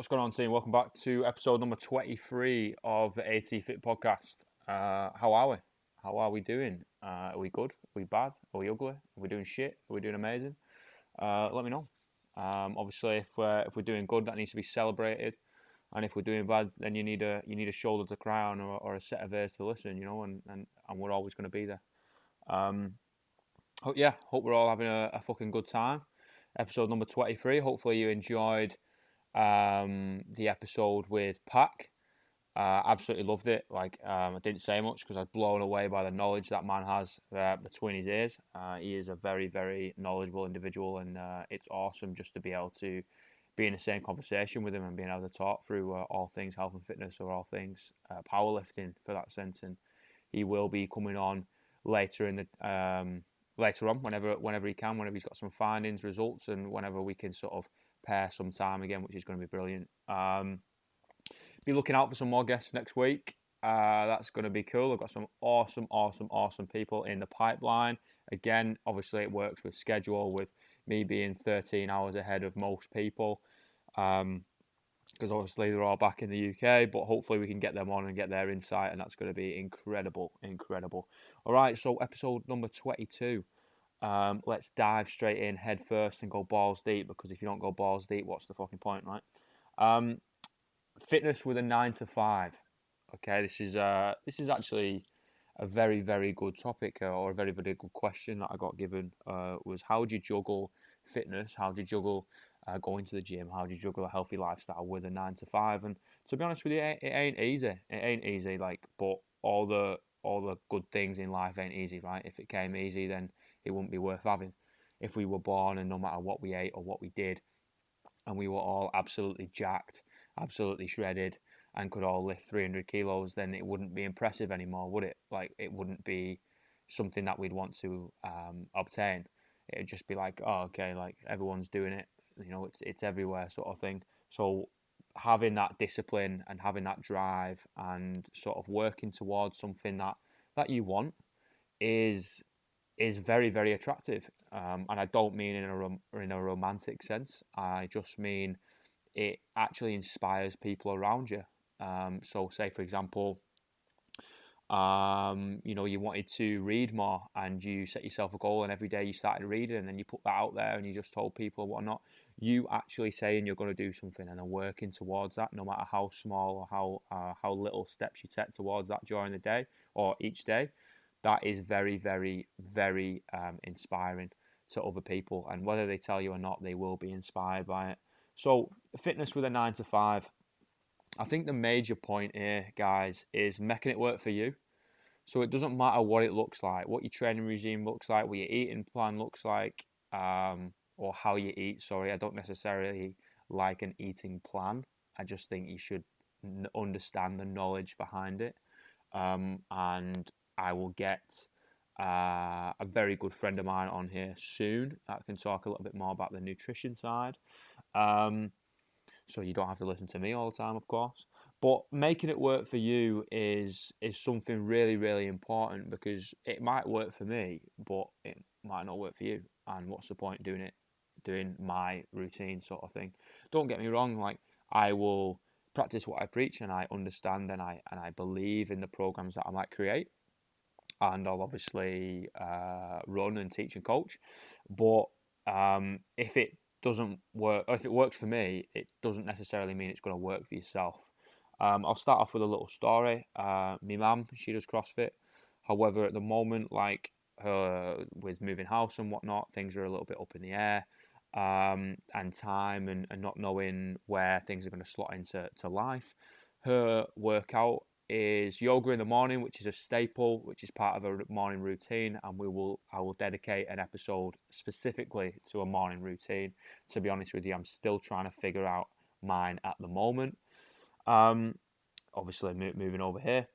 What's going on, team? Welcome back to episode number 23 of the Ep.23 Fit podcast. How are we? How are we doing? Are we good? Are we bad? Are we ugly? Are we doing shit? Are we doing amazing? Let me know. Obviously, if we're doing good, that needs to be celebrated, and if we're doing bad, then you need a shoulder to cry on or a set of ears to listen. And we're always going to be there. Hope we're all having a fucking good time. Episode number 23. Hopefully, you enjoyed the episode with Pac. Absolutely loved it. I didn't say much because I was blown away by the knowledge that man has between his ears. He is a very, very knowledgeable individual, and it's awesome just to be able to be in the same conversation with him and being able to talk through all things health and fitness or all things powerlifting for that sense. And he will be coming on later on, whenever he can, whenever he's got some findings, results, and whenever we can sort of pair some time again, which is going to be brilliant. Be looking out for some more guests next week. That's going to be cool. I've got some awesome people in the pipeline. Again, obviously it works with schedule, with me being 13 hours ahead of most people, because obviously they're all back in the UK, but hopefully we can get them on and get their insight, and that's going to be incredible. All right, so episode number 22. Let's dive straight in head first and go balls deep, because if you don't go balls deep, what's the fucking point, right? Fitness with a 9 to 5. Okay, this is actually a very, very good topic, or a very, very good question that I got given. Was how do you juggle fitness? How do you juggle going to the gym? How do you juggle a healthy lifestyle with a 9 to 5? And to be honest with you, it ain't easy. It ain't easy. But all the good things in life ain't easy, right? If it came easy, then it wouldn't be worth having. If we were born and no matter what we ate or what we did, and we were all absolutely jacked, absolutely shredded, and could all lift 300 kilos, then it wouldn't be impressive anymore, would it? It wouldn't be something that we'd want to obtain. It would just be like, oh, okay, everyone's doing it, it's everywhere, sort of thing. So having that discipline and having that drive and sort of working towards something that you want is very, very attractive. And I don't mean in a romantic sense. I just mean it actually inspires people around you. So say, for example, you wanted to read more and you set yourself a goal, and every day you started reading, and then you put that out there and you just told people whatnot. You actually saying you're going to do something and are working towards that, no matter how small or how little steps you take towards that during the day or each day. That is very, very, very inspiring to other people, and whether they tell you or not, they will be inspired by it. So fitness with a 9 to 5. I think the major point here, guys, is making it work for you. So it doesn't matter what it looks like, what your training regime looks like, what your eating plan looks like, or how you eat. Sorry, I don't necessarily like an eating plan. I just think you should understand the knowledge behind it. And I will get a very good friend of mine on here soon that can talk a little bit more about the nutrition side. So you don't have to listen to me all the time, of course. But making it work for you is something really, really important, because it might work for me, but it might not work for you. And what's the point doing my routine sort of thing? Don't get me wrong, I will practice what I preach, and I understand and I believe in the programs that I might create. And I'll obviously run and teach and coach. But if it doesn't work, or if it works for me, it doesn't necessarily mean it's going to work for yourself. I'll start off with a little story. My mum, she does CrossFit. However, at the moment, with moving house and whatnot, things are a little bit up in the air, and time and not knowing where things are going to slot into life. Her workout is yoga in the morning, which is a staple, which is part of her morning routine, and I will dedicate an episode specifically to a morning routine. To be honest with you, I'm still trying to figure out mine at the moment. Obviously moving over here,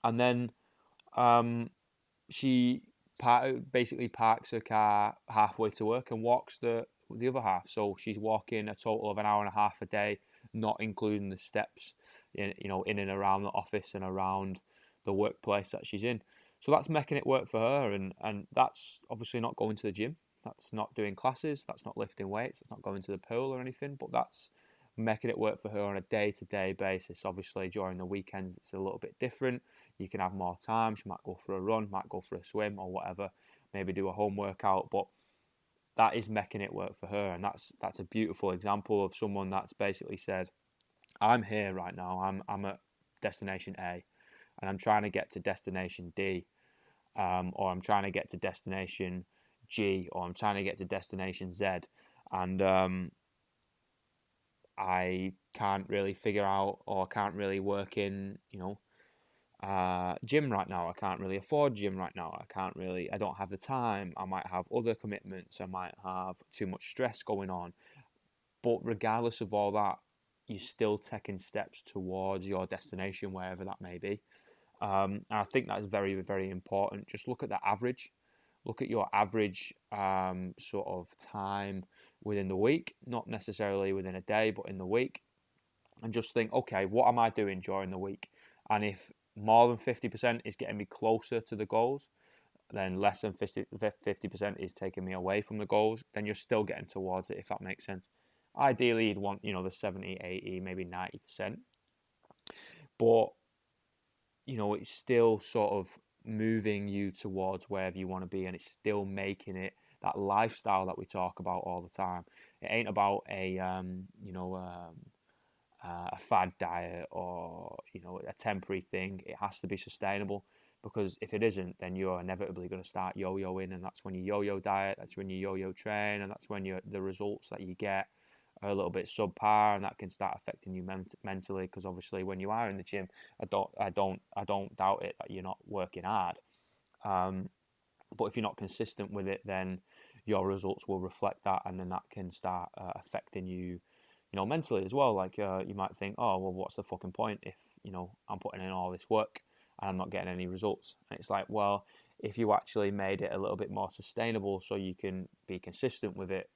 and then she basically parks her car halfway to work and walks the other half. So she's walking a total of an hour and a half a day, not including the steps in and around the office and around the workplace that she's in. So that's making it work for her, and that's obviously not going to the gym. That's not doing classes. That's not lifting weights. That's not going to the pool or anything. But that's making it work for her on a day-to-day basis. Obviously, during the weekends, it's a little bit different. You can have more time. She might go for a run, might go for a swim or whatever, maybe do a home workout, but that is making it work for her. And that's a beautiful example of someone that's basically said, I'm here right now. I'm at destination A, and I'm trying to get to destination D, or I'm trying to get to destination G, or I'm trying to get to destination Z, and I can't really figure out, or can't really work in, gym right now. I can't really afford gym right now. I don't have the time. I might have other commitments. I might have too much stress going on. But regardless of all that, you're still taking steps towards your destination, wherever that may be. And I think that's very, very important. Just look at the average. Look at your average sort of time within the week, not necessarily within a day, but in the week. And just think, okay, what am I doing during the week? And if more than 50% is getting me closer to the goals, then less than 50% is taking me away from the goals, then you're still getting towards it, if that makes sense. Ideally, you'd want, the 70, 80, maybe 90%. But, it's still sort of moving you towards wherever you want to be, and it's still making it that lifestyle that we talk about all the time. It ain't about a fad diet or a temporary thing. It has to be sustainable, because if it isn't, then you're inevitably going to start yo-yoing, and that's when you yo-yo diet, that's when you yo-yo train, and that's when the results that you get are a little bit subpar, and that can start affecting you mentally. Because obviously, when you are in the gym, I don't doubt it that you're not working hard, but if you're not consistent with it, then your results will reflect that, and then that can start affecting you, mentally as well. Like you might think, oh well, what's the fucking point if I'm putting in all this work and I'm not getting any results? And it's like, well, if you actually made it a little bit more sustainable, so you can be consistent with it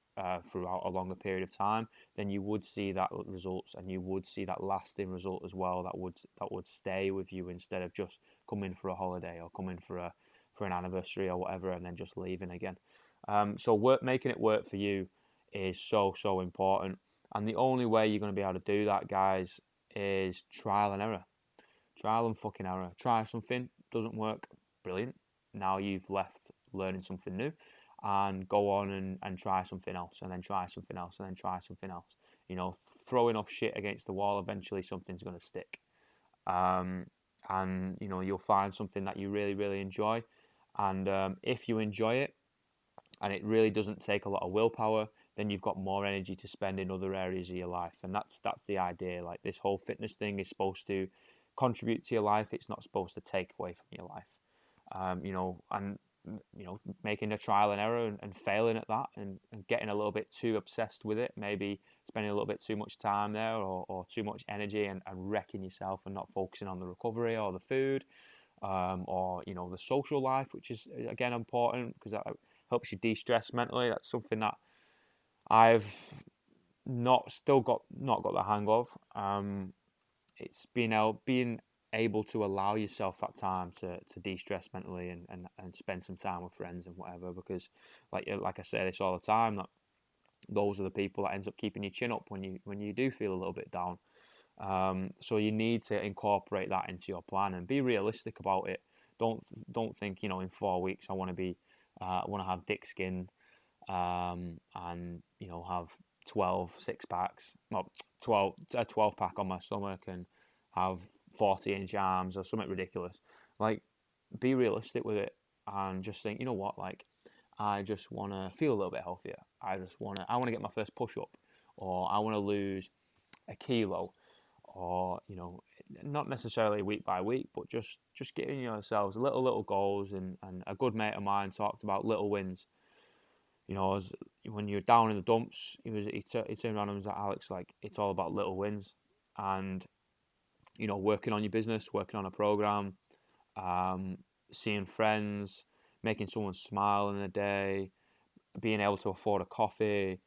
throughout a longer period of time, then you would see that results, and you would see that lasting result as well. That would stay with you, instead of just coming for a holiday or coming for an anniversary or whatever, and then just leaving again. So making it work for you is so important. And the only way you're going to be able to do that, guys, is trial and error. Trial and fucking error. Try something, doesn't work, brilliant. Now you've left learning something new, and go on and try something else, and then try something else, and then try something else. Throwing off shit against the wall, eventually something's going to stick. And you'll find something that you really, really enjoy. And if you enjoy it, and it really doesn't take a lot of willpower, then you've got more energy to spend in other areas of your life. And that's the idea. Like, this whole fitness thing is supposed to contribute to your life. It's not supposed to take away from your life. And making a trial and error, and failing at that, and getting a little bit too obsessed with it, maybe spending a little bit too much time there, or too much energy, and wrecking yourself, and not focusing on the recovery or the food, or the social life, which is again important, because that helps you de-stress mentally. That's something that I've not got the hang of. It's being able to allow yourself that time to de-stress mentally, and spend some time with friends and whatever, because like I say this all the time, that those are the people that ends up keeping your chin up when you do feel a little bit down. So you need to incorporate that into your plan, and be realistic about it. Don't think in 4 weeks I want to have dick skin, and have 12 6-packs, not 12 pack on my stomach, and have 40-inch arms or something ridiculous. Like, be realistic with it, and just think, what, like, I just want to feel a little bit healthier. I want to get my first push up, or I want to lose a kilo, or not necessarily week by week, but just giving yourselves little goals. And a good mate of mine talked about little wins. As when you're down in the dumps, he turned around and was like, Alex, like, it's all about little wins, and working on your business, working on a program, seeing friends, making someone smile in a day, being able to afford a coffee,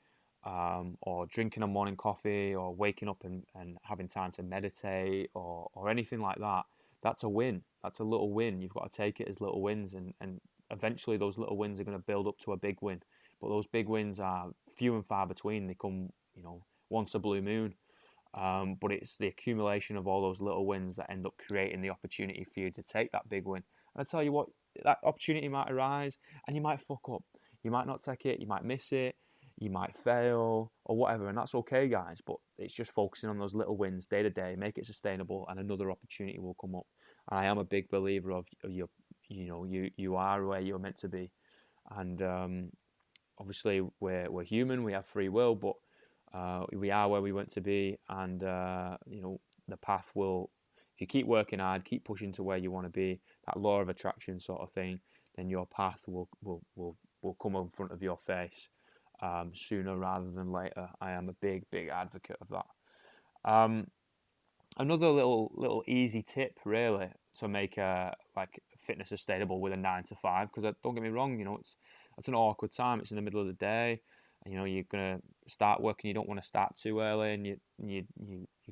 or drinking a morning coffee, or waking up and having time to meditate, or anything like that. That's a win. That's a little win. You've got to take it as little wins, and eventually those little wins are going to build up to a big win. But those big wins are few and far between. They come, once a blue moon. But it's the accumulation of all those little wins that end up creating the opportunity for you to take that big win. And I tell you what, that opportunity might arise and you might fuck up. You might not take it, you might miss it, you might fail or whatever, and that's okay, guys. But it's just focusing on those little wins day to day, make it sustainable, and another opportunity will come up. And I am a big believer of you are where you're meant to be, and obviously we're human, we have free will, but we are where we want to be, and the path will. If you keep working hard, keep pushing to where you want to be, that law of attraction sort of thing, then your path will come in front of your face sooner rather than later. I am a big advocate of that. Another little easy tip, really, to make fitness sustainable with a 9 to 5. Because don't get me wrong, it's an awkward time. It's in the middle of the day. You're gonna start working. You don't want to start too early, and you're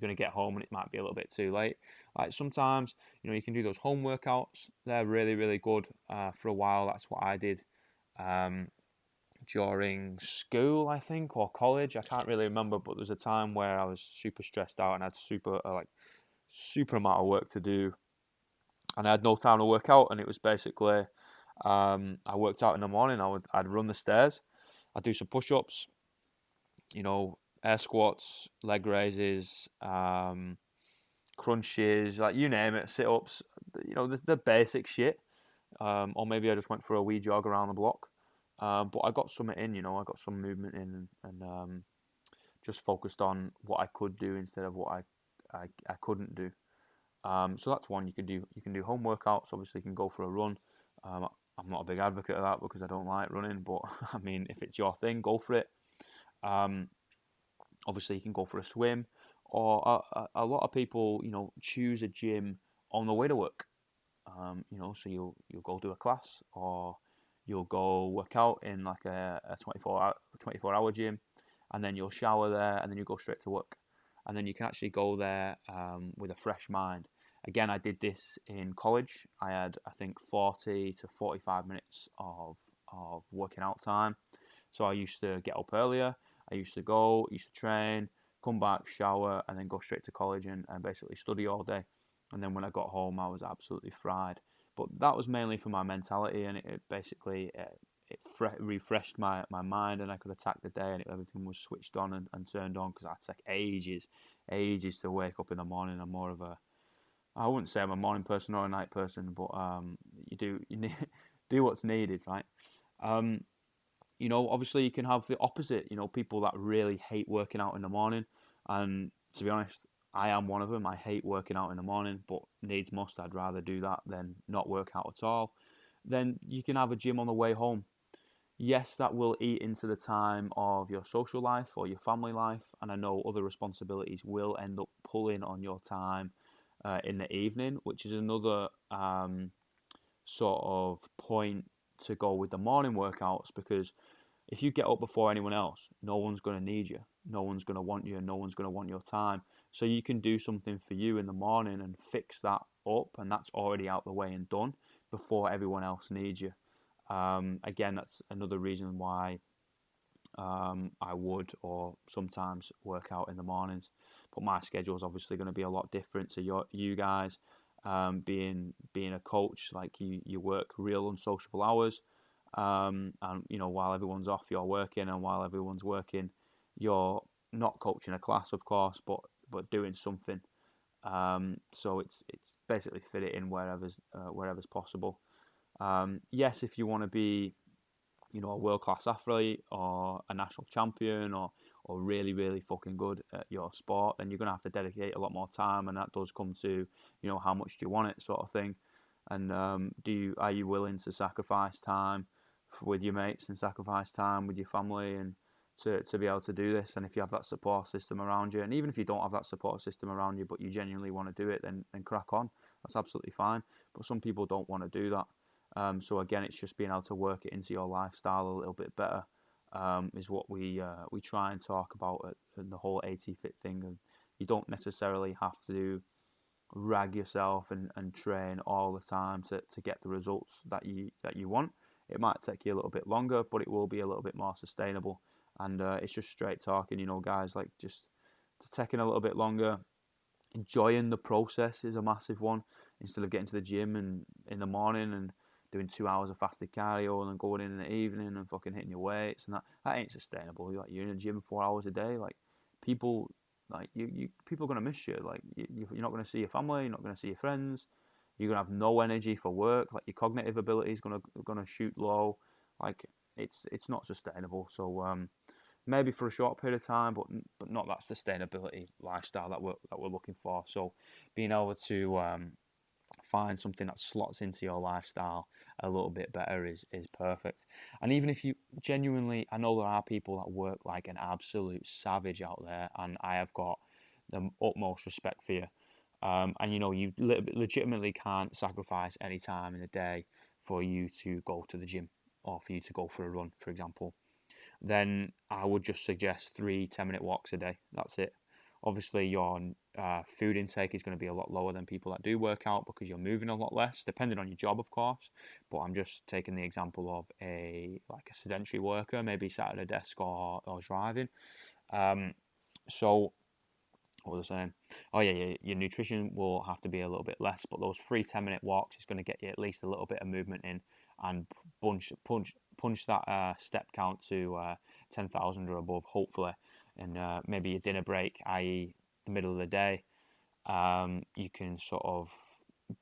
gonna get home, and it might be a little bit too late. Like sometimes, you can do those home workouts. They're really good. For a while, that's what I did. During school, I think, or college, I can't really remember, but there was a time where I was super stressed out and had super amount of work to do, and I had no time to work out. And it was basically, I worked out in the morning. I'd run the stairs, I'd do some push-ups, air squats, leg raises, crunches, like you name it, sit-ups, the basic shit. Or maybe I just went for a wee jog around the block. But I got something in, I got some movement in, and just focused on what I could do instead of what I couldn't do. So that's one you can do. You can do home workouts. Obviously, you can go for a run. I'm not a big advocate of that because I don't like running, but I mean, if it's your thing, go for it. Obviously, you can go for a swim, or a lot of people, choose a gym on the way to work. So you'll go do a class, or you'll go work out in like a 24 hour gym, and then you'll shower there, and then you go straight to work, and then you can actually go there with a fresh mind. Again, I did this in college. I had, I think, 40 to 45 minutes of working out time. So I used to get up earlier. I used to train, come back, shower, and then go straight to college and basically study all day. And then when I got home, I was absolutely fried. But that was mainly for my mentality, and it basically refreshed my mind, and I could attack the day, and everything was switched on and turned on, because I'd take ages to wake up in the morning. I'm more of I wouldn't say I'm a morning person or a night person, but you need, do what's needed, right? Obviously you can have the opposite, people that really hate working out in the morning. And to be honest, I am one of them. I hate working out in the morning, but needs must. I'd rather do that than not work out at all. Then you can have a gym on the way home. Yes, that will eat into the time of your social life or your family life. And I know other responsibilities will end up pulling on your time in the evening, which is another sort of point to go with the morning workouts, because if you get up before anyone else, no one's going to need you, no one's going to want you, and no one's going to want your time. So you can do something for you in the morning and fix that up, and that's already out the way and done before everyone else needs you. Again, that's another reason why I would or sometimes work out in the mornings. But my schedule is obviously going to be a lot different to you guys. Being a coach, like you work real unsociable hours, and while everyone's off, you're working, and while everyone's working, you're not coaching a class, of course, but doing something. So it's basically fit it in wherever's possible. Yes, if you want to be a world-class athlete or a national champion or really fucking good at your sport, then you're going to have to dedicate a lot more time, and that does come to how much do you want it, sort of thing. And are you willing to sacrifice time with your mates and sacrifice time with your family and to be able to do this? And if you have that support system around you, and even if you don't have that support system around you but you genuinely want to do it, then crack on. That's absolutely fine. But some people don't want to do that. So again, it's just being able to work it into your lifestyle a little bit better, is what we try and talk about at the whole AT Fit thing. And you don't necessarily have to rag yourself and train all the time to get the results that you want. It might take you a little bit longer, but it will be a little bit more sustainable. And it's just straight talking, guys. Like, just taking a little bit longer. Enjoying the process is a massive one. Instead of getting to the gym and in the morning and doing 2 hours of fasted cardio and then going in the evening and fucking hitting your weights, and that ain't sustainable. You're in the gym 4 hours a day. Like people, people are gonna miss you. Like you're not gonna see your family. You're not gonna see your friends. You're gonna have no energy for work. Like your cognitive ability is gonna shoot low. Like it's not sustainable. So maybe for a short period of time, but not that sustainability lifestyle that we're looking for. So being able to find something that slots into your lifestyle a little bit better is perfect. And even if you genuinely, I know there are people that work like an absolute savage out there, and I have got the utmost respect for you. And you legitimately can't sacrifice any time in the day for you to go to the gym or for you to go for a run, for example. Then I would just suggest 3 10-minute walks a day. That's it. Obviously, your food intake is going to be a lot lower than people that do work out because you're moving a lot less, depending on your job, of course. But I'm just taking the example of a sedentary worker, maybe sat at a desk or driving. So what was I saying? Oh yeah, your nutrition will have to be a little bit less, but those 3 10-minute walks is going to get you at least a little bit of movement in, and punch that step count to 10,000 or above, hopefully. And maybe your dinner break, i.e. the middle of the day, you can sort of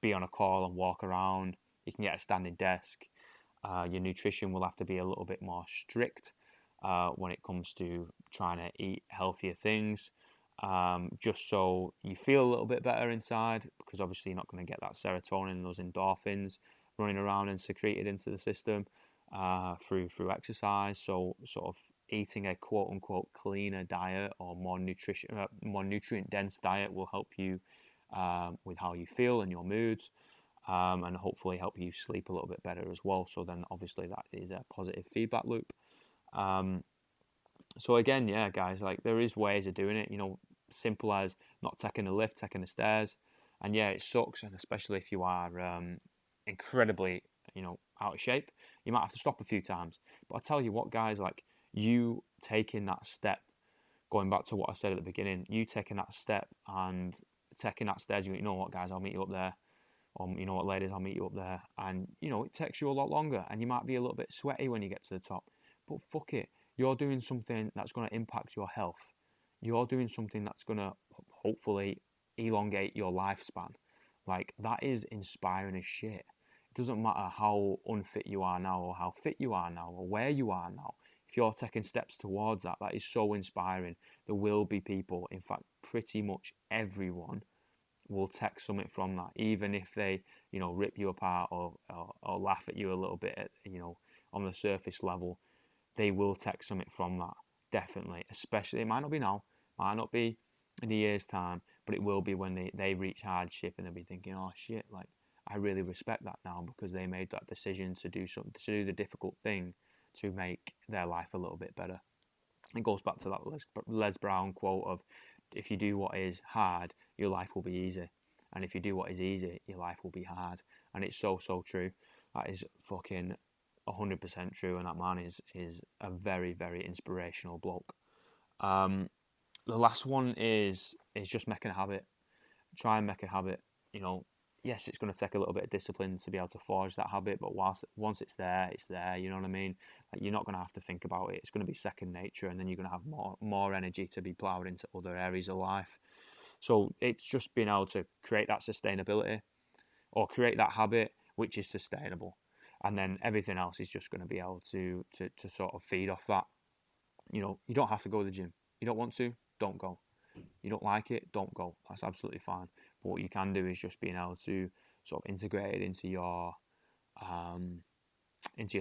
be on a call and walk around. You can get a standing desk. Your nutrition will have to be a little bit more strict when it comes to trying to eat healthier things, just so you feel a little bit better inside, because obviously you're not going to get that serotonin and those endorphins running around and secreted into the system through exercise. So sort of eating a quote unquote cleaner diet or more nutrient dense diet will help you with how you feel and your moods. And hopefully help you sleep a little bit better as well. So then obviously that is a positive feedback loop. So again, yeah, guys, like there is ways of doing it, simple as not taking a lift, taking the stairs. And yeah, it sucks, and especially if you are incredibly, out of shape, you might have to stop a few times. But I tell you what, guys, like you taking that step, going back to what I said at the beginning, you taking that step and taking that stairs, you know what, guys, I'll meet you up there. You know what, ladies, I'll meet you up there. And, it takes you a lot longer, and you might be a little bit sweaty when you get to the top. But fuck it. You're doing something that's going to impact your health. You're doing something that's going to hopefully elongate your lifespan. Like, that is inspiring as shit. It doesn't matter how unfit you are now or how fit you are now or where you are now. If you're taking steps towards that, that is so inspiring. There will be people, in fact, pretty much everyone will take something from that, even if they, rip you apart or laugh at you a little bit, on the surface level. They will take something from that, definitely. Especially, it might not be now, might not be in a year's time, but it will be when they reach hardship and they'll be thinking, oh shit, like I really respect that now because they made that decision to do something, to do the difficult thing to make their life a little bit better. It goes back to that Les Brown quote of, if you do what is hard, your life will be easy. And if you do what is easy, your life will be hard. And it's so, so true. That is fucking 100% true. And that man is a very, very inspirational bloke. The last one is just making a habit. Try and make a habit. Yes, it's going to take a little bit of discipline to be able to forge that habit, but once it's there, it's there. You know what I mean? Like, you're not going to have to think about it. It's going to be second nature, and then you're going to have more energy to be ploughed into other areas of life. So it's just being able to create that sustainability or create that habit which is sustainable, and then everything else is just going to be able to sort of feed off that. You don't have to go to the gym. You don't want to, don't go. You don't like it, don't go. That's absolutely fine. But what you can do is just being able to sort of integrate it into your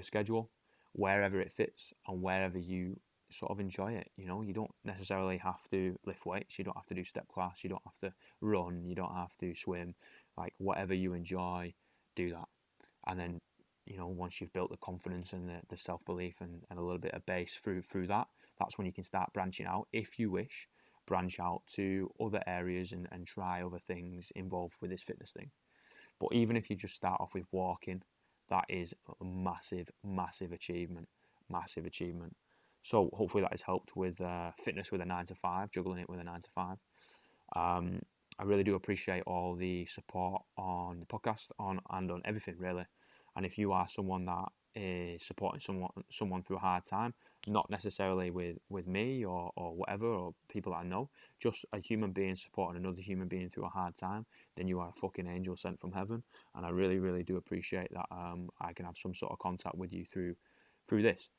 schedule, wherever it fits and wherever you sort of enjoy it. You don't necessarily have to lift weights. You don't have to do step class. You don't have to run. You don't have to swim. Like, whatever you enjoy, do that. And then, once you've built the confidence and the self-belief and a little bit of base through that, that's when you can start branching out, if you wish, branch out to other areas and try other things involved with this fitness thing. But even if you just start off with walking, that is a massive, massive achievement. Massive achievement. So hopefully that has helped with fitness with a 9 to 5, juggling it with a 9 to 5. I really do appreciate all the support on the podcast and on everything really. And if you are someone that is supporting someone through a hard time, not necessarily with me or whatever, or people that I know, just a human being supporting another human being through a hard time, then you are a fucking angel sent from heaven. And I really, really do appreciate that I can have some sort of contact with you through this.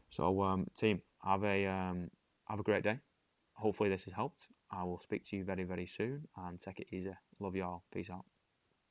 So team, have a great day. Hopefully this has helped. I will speak to you very, very soon and take it easy. Love you all. Peace out.